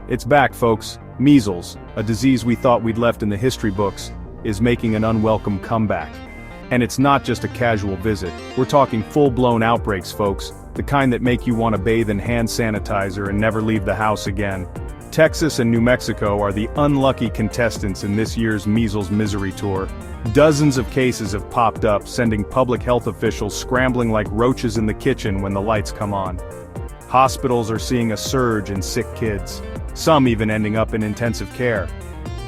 It's back, folks. Measles, a disease we thought we'd left in the history books, is making an unwelcome comeback. And it's not just a casual visit. We're talking full-blown outbreaks, folks, the kind that make you want to bathe in hand sanitizer and never leave the house again. Texas and New Mexico are the unlucky contestants in this year's measles misery tour. Dozens of cases have popped up, sending public health officials scrambling like roaches in the kitchen when the lights come on. Hospitals are seeing a surge in sick kids, some even ending up in intensive care.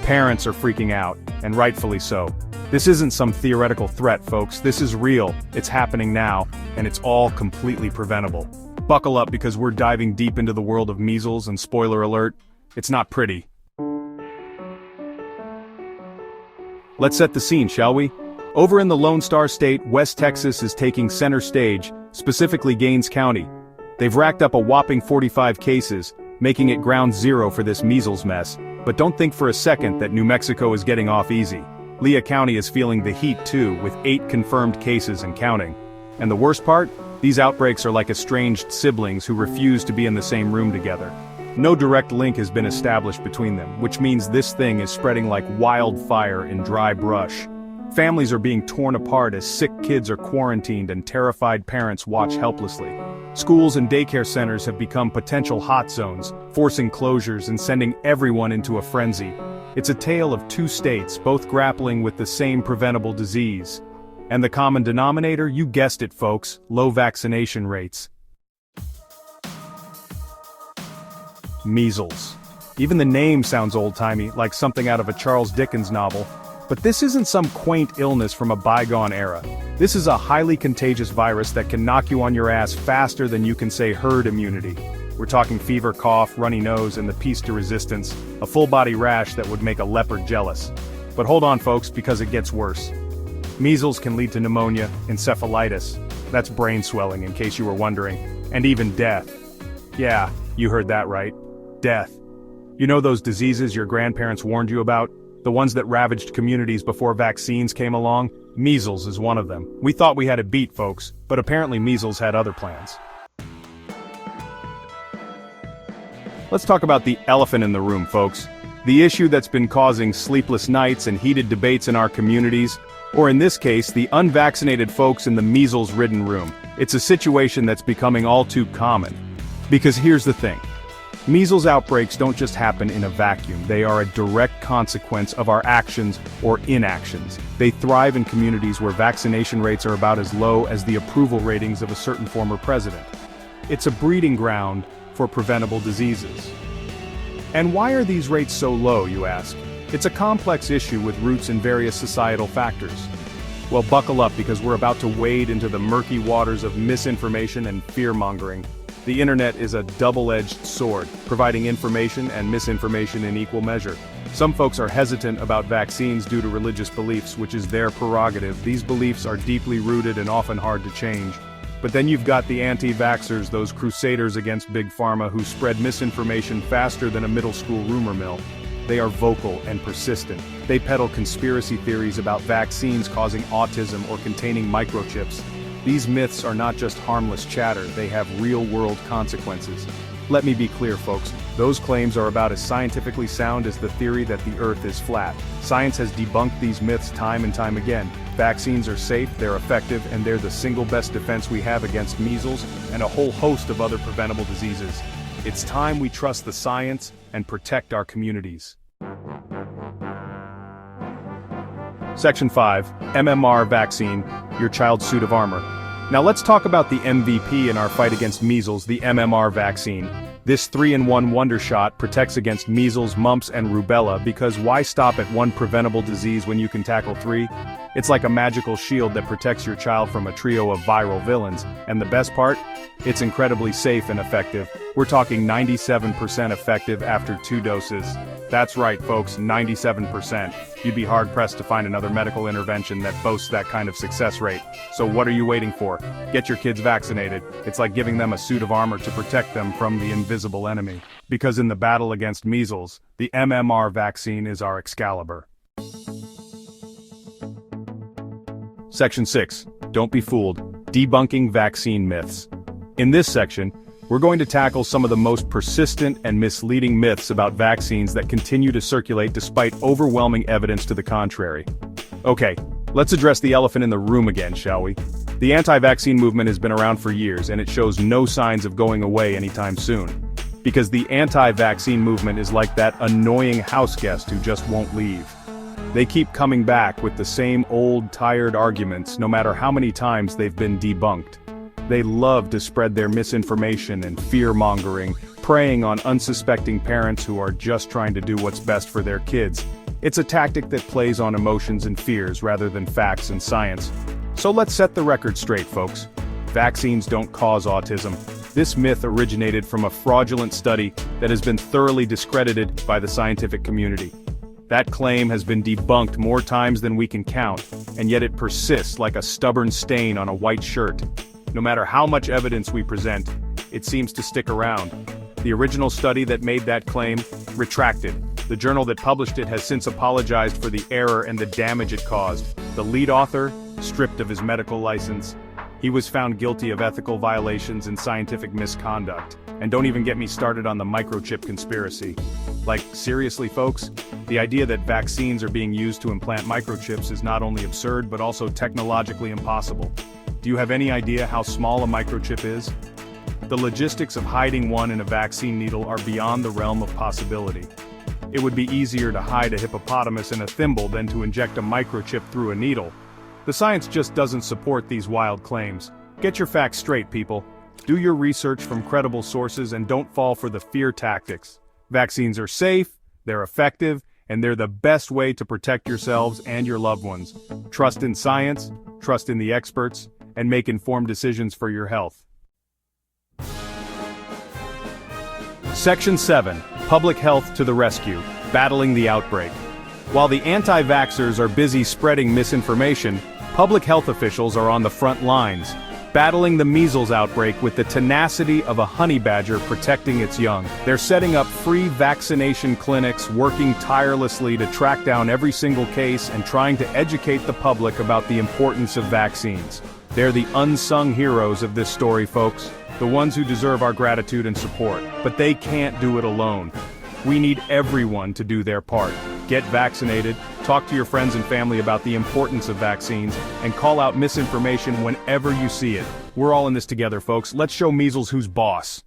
Parents are freaking out, and rightfully so. This isn't some theoretical threat, folks, this is real, it's happening now, and it's all completely preventable. Buckle up because we're diving deep into the world of measles, and spoiler alert, it's not pretty. Let's set the scene, shall we? Over in the Lone Star State, West Texas is taking center stage, specifically Gaines County. They've racked up a whopping 45 cases, making it ground zero for this measles mess, but don't think for a second that New Mexico is getting off easy. Lea County is feeling the heat too, with 8 confirmed cases and counting. And the worst part? These outbreaks are like estranged siblings who refuse to be in the same room together. No direct link has been established between them, which means this thing is spreading like wildfire in dry brush. Families are being torn apart as sick kids are quarantined and terrified parents watch helplessly. Schools and daycare centers have become potential hot zones, forcing closures and sending everyone into a frenzy. It's a tale of 2 states, both grappling with the same preventable disease. And the common denominator, you guessed it, folks, low vaccination rates. Measles. Even the name sounds old-timey, like something out of a Charles Dickens novel. But this isn't some quaint illness from a bygone era. This is a highly contagious virus that can knock you on your ass faster than you can say herd immunity. We're talking fever, cough, runny nose, and the piece de resistance, a full-body rash that would make a leopard jealous. But hold on, folks, because it gets worse. Measles can lead to pneumonia, encephalitis, that's brain swelling in case you were wondering, and even death. Yeah, you heard that right. Death. You know those diseases your grandparents warned you about? The ones that ravaged communities before vaccines came along? Measles is one of them. We thought we had it beat, folks, but apparently measles had other plans. Let's talk about the elephant in the room, folks. The issue that's been causing sleepless nights and heated debates in our communities, or in this case, the unvaccinated folks in the measles-ridden room. It's a situation that's becoming all too common. Because here's the thing. Measles outbreaks don't just happen in a vacuum, they are a direct consequence of our actions or inactions. They thrive in communities where vaccination rates are about as low as the approval ratings of a certain former president. It's a breeding ground for preventable diseases. And why are these rates so low, you ask? It's a complex issue with roots in various societal factors. Well, buckle up because we're about to wade into the murky waters of misinformation and fear-mongering. The internet is a double-edged sword, providing information and misinformation in equal measure. Some folks are hesitant about vaccines due to religious beliefs, which is their prerogative. These beliefs are deeply rooted and often hard to change. But then you've got the anti-vaxxers, those crusaders against Big Pharma who spread misinformation faster than a middle school rumor mill. They are vocal and persistent. They peddle conspiracy theories about vaccines causing autism or containing microchips. These myths are not just harmless chatter, they have real-world consequences. Let me be clear, folks, those claims are about as scientifically sound as the theory that the Earth is flat. Science has debunked these myths time and time again. Vaccines are safe, they're effective, and they're the single best defense we have against measles and a whole host of other preventable diseases. It's time we trust the science and protect our communities. Section 5, MMR vaccine, your child's suit of armor. Now let's talk about the MVP in our fight against measles, the MMR vaccine. This 3-in-1 wonder shot protects against measles, mumps, and rubella because why stop at one preventable disease when you can tackle 3? It's like a magical shield that protects your child from a trio of viral villains. And the best part? It's incredibly safe and effective. We're talking 97% effective after 2 doses. That's right, folks, 97%. You'd be hard-pressed to find another medical intervention that boasts that kind of success rate. So what are you waiting for? Get your kids vaccinated. It's like giving them a suit of armor to protect them from the invisible enemy. Because in the battle against measles, the MMR vaccine is our Excalibur. Section 6. Don't be fooled. Debunking vaccine myths. In this section, We're going to tackle some of the most persistent and misleading myths about vaccines that continue to circulate despite overwhelming evidence to the contrary. Okay, let's address the elephant in the room again, shall we? The anti-vaccine movement has been around for years, and it shows no signs of going away anytime soon. Because the anti-vaccine movement is like that annoying house guest who just won't leave. They keep coming back with the same old, tired arguments no matter how many times they've been debunked. They love to spread their misinformation and fear-mongering, preying on unsuspecting parents who are just trying to do what's best for their kids. It's a tactic that plays on emotions and fears rather than facts and science. So let's set the record straight, folks. Vaccines don't cause autism. This myth originated from a fraudulent study that has been thoroughly discredited by the scientific community. That claim has been debunked more times than we can count, and yet it persists like a stubborn stain on a white shirt. No matter how much evidence we present, it seems to stick around. The original study that made that claim retracted. The journal that published it has since apologized for the error and the damage it caused. The lead author, stripped of his medical license. He was found guilty of ethical violations and scientific misconduct. And don't even get me started on the microchip conspiracy. Like, seriously, folks? The idea that vaccines are being used to implant microchips is not only absurd but also technologically impossible. Do you have any idea how small a microchip is? The logistics of hiding one in a vaccine needle are beyond the realm of possibility. It would be easier to hide a hippopotamus in a thimble than to inject a microchip through a needle. The science just doesn't support these wild claims. Get your facts straight, people. Do your research from credible sources and don't fall for the fear tactics. Vaccines are safe, they're effective, and they're the best way to protect yourselves and your loved ones. Trust in science, trust in the experts, and make informed decisions for your health. Section 7. Public Health to the Rescue. Battling the Outbreak. While the anti-vaxxers are busy spreading misinformation, public health officials are on the front lines, battling the measles outbreak with the tenacity of a honey badger protecting its young. They're setting up free vaccination clinics, working tirelessly to track down every single case and trying to educate the public about the importance of vaccines. They're the unsung heroes of this story, folks, the ones who deserve our gratitude and support. But they can't do it alone. We need everyone to do their part. Get vaccinated, talk to your friends and family about the importance of vaccines, and call out misinformation whenever you see it. We're all in this together, folks. Let's show measles who's boss.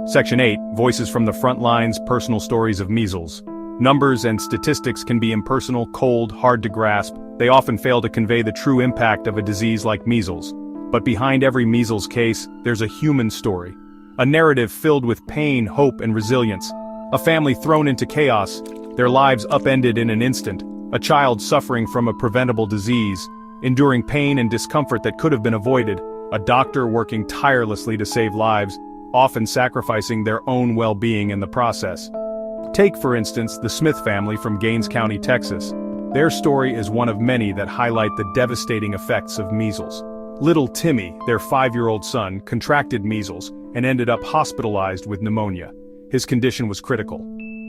Section 8. Voices from the front lines, personal stories of measles. Numbers and statistics can be impersonal, cold, hard to grasp. They often fail to convey the true impact of a disease like measles. But behind every measles case, there's a human story. A narrative filled with pain, hope, and resilience. A family thrown into chaos, their lives upended in an instant. A child suffering from a preventable disease, enduring pain and discomfort that could have been avoided. A doctor working tirelessly to save lives, often sacrificing their own well-being in the process. Take, for instance, the Smith family from Gaines County, Texas. Their story is one of many that highlight the devastating effects of measles. Little Timmy, their 5-year-old son, contracted measles and ended up hospitalized with pneumonia. His condition was critical.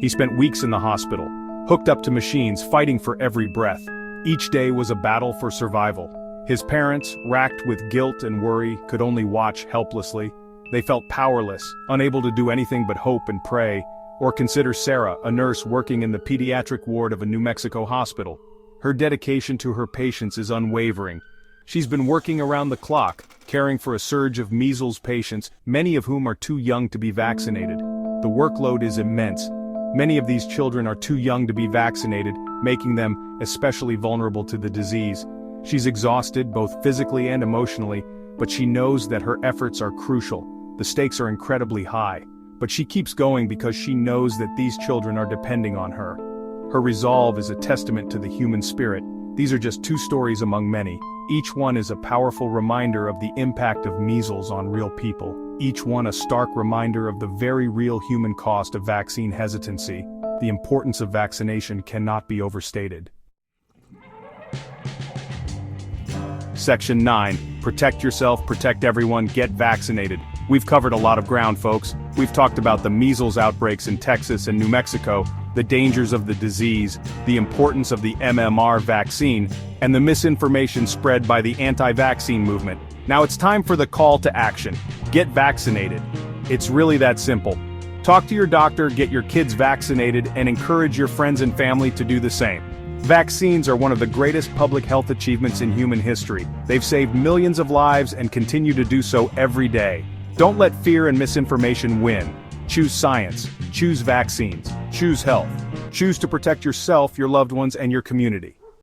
He spent weeks in the hospital, hooked up to machines, fighting for every breath. Each day was a battle for survival. His parents, racked with guilt and worry, could only watch helplessly. They felt powerless, unable to do anything but hope and pray. Or consider Sarah, a nurse working in the pediatric ward of a New Mexico hospital. Her dedication to her patients is unwavering. She's been working around the clock, caring for a surge of measles patients, many of whom are too young to be vaccinated. The workload is immense. Many of these children are too young to be vaccinated, making them especially vulnerable to the disease. She's exhausted, both physically and emotionally, but she knows that her efforts are crucial. The stakes are incredibly high. But she keeps going because she knows that these children are depending on her. Her resolve is a testament to the human spirit. These are just two stories among many. Each one is a powerful reminder of the impact of measles on real people. Each one a stark reminder of the very real human cost of vaccine hesitancy. The importance of vaccination cannot be overstated. Section 9. Protect yourself, protect everyone, get vaccinated. We've covered a lot of ground, folks. We've talked about the measles outbreaks in Texas and New Mexico, the dangers of the disease, the importance of the MMR vaccine, and the misinformation spread by the anti-vaccine movement. Now it's time for the call to action. Get vaccinated. It's really that simple. Talk to your doctor, get your kids vaccinated, and encourage your friends and family to do the same. Vaccines are one of the greatest public health achievements in human history. They've saved millions of lives and continue to do so every day. Don't let fear and misinformation win. Choose science. Choose vaccines. Choose health. Choose to protect yourself, your loved ones, and your community.